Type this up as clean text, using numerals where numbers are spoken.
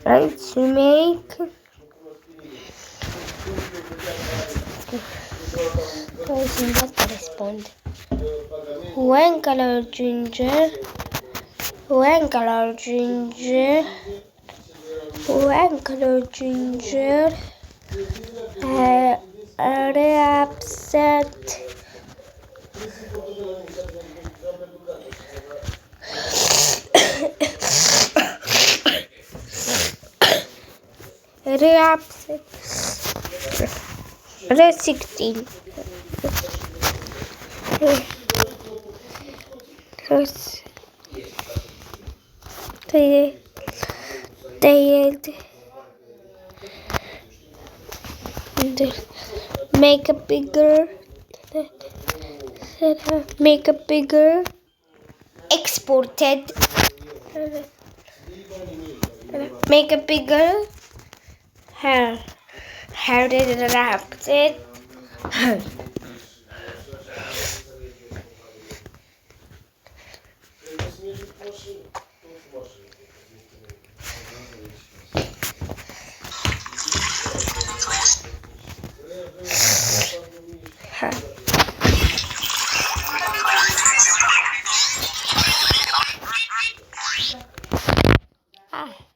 Let's make just respond. When color ginger, when color ginger, when color ginger, upset. Red 16. Make a bigger, exported, make a bigger, how did it wrapped it? Ah.